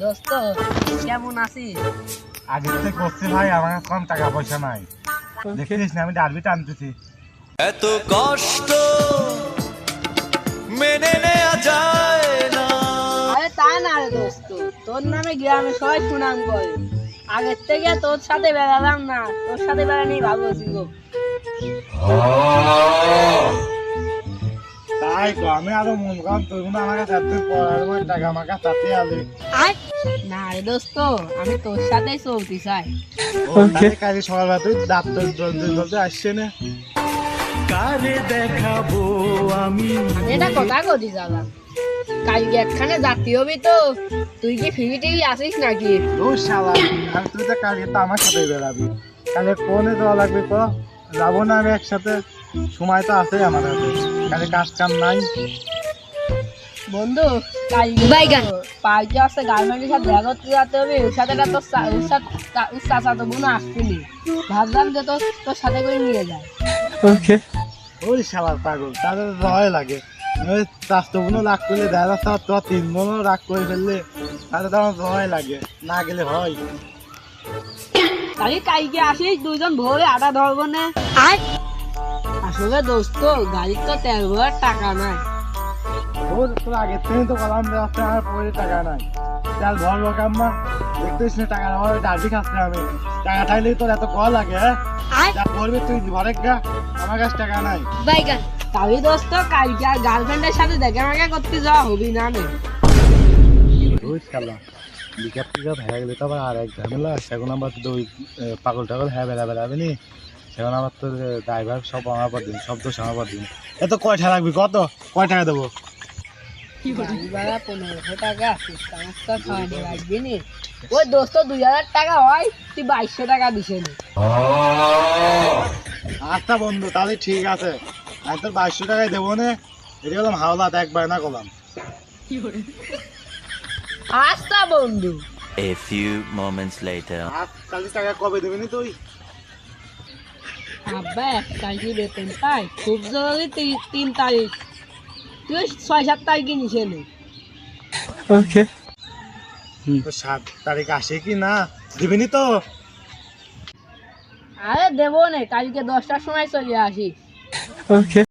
দোস্ত কেমন আছিস? আগে থেকে করছি ভাই, আমার কাছে কম টাকা পয়সা নাই। দেখছিস না আমি ডারবি টানতেছি। এত কষ্ট মেনে নেওয়া যায় না। আরে তা না রে দোস্ত, তোর নামে গ্রামে সবাই সুনাম করে। আগের থেকে তোর সাথে বেড়ালাম না, তোর সাথে বেড়ানি ভালো ছিল। তাই তো আমি আরো মন কম, তোর কোনো আমার কাছে এতদিন পর টাকা আমার কাছে তাতে আলে। না রে দোস্ত, আমি তোর সাথেই চলতে চাই। কাজে সকালবেলা তুই ডাক্তার জলদি আসছে না। কারে দেখাবো আমি আমি এটা কথা কদি যাবা, কালকে একখানে যাত্রী হবি তো, তুই কি ফ্রি টিভি আসিস নাকি? ও শালা, আর তুই তো কালকে তো আমার সাথে বেড়াবি। কালে কোনে যাওয়া লাগবে ক, যাবো না আমি একসাথে? সময় তো আছে আমার হাতে, কালে কাজ কাম নাই। বন্ধু কালকে পার্কে আসতে গার্মেন্টের সাথে দেখা করতে যেতে হবে, ওর সাথে তোর চাচাতো বোন আসছিলি, ভাবলাম যে তোর সাথে করে নিয়ে যায়। ওই শালার পাগল, তাদের তো ভয় লাগে। ওই চাষগুলো রাগ করলে দেখা যাচ্ছে তোর 3 বোনও রাগ করে ফেললে, তাদের তো আমার ভয় লাগে, না গেলে ভয়। তাহলে কালকে আসিস, দুজন ভোরে আটা ধরবো না। আসলে দোস্ত গাড়ির তো তেল ভরার টাকা নাই। ওর তোর আগের থেকে তো কলাম রাস্তায় আমার পরে টাকা নাই, চাল ভরবো কাম্মা। দেখতেছিস না টাকা আমার ডার্বি খাচ্ছে আমি, টাকা থাকলেই তোর এত কল লাগে। হ্যাঁ যা করবি তুই ঘরে গা, আমার কাছে টাকা নাই। তাহলে দোস্ত কালকে আর গার্লফ্রেন্ডের সাথে দেখা মেকা করতে যাওয়া হবি না রে। ওই শালা বিকাপ টিকাপ হয়ে গেলে তো আবার আর এক ঝামেলা। সেখন আবার তো ওই পাগল টাগল হ্যাঁ বেড়াবে নি, সেখন আবার তোর ড্রাইভার সব আমার পর দিন, সব দোষ আমার পর দিন। এত কয় টাকা লাগবি, কত কয় টাকা দেবো? গাড়ি ভাড়া 1500 টাকা, ফুচকা মাস্কা খাওয়ানি লাগবে নি। ওই দোস্ত 2000 টাকা হয়, তুই 2200 টাকা দিস নি। আচ্ছা বন্ধু, তাহলে ঠিক আছে, আমি তোর 2200 টাকায় দেবো না। এটা বললাম হাওলাত, একবার না করলাম। আচ্ছা বন্ধু। A few moments later. আর তাহলে টাকা কবে দেবি নি তুই? আব্বা কালকে বেতন পাই, খুব জরুরি 3 তারিখ, তুই 6-7 তারিখে নিসে নে। তো 7 তারিখ আসে কি না, দিবিনি তো? আরে দেবো না, কালকে 10টার সময় চলে আসিস।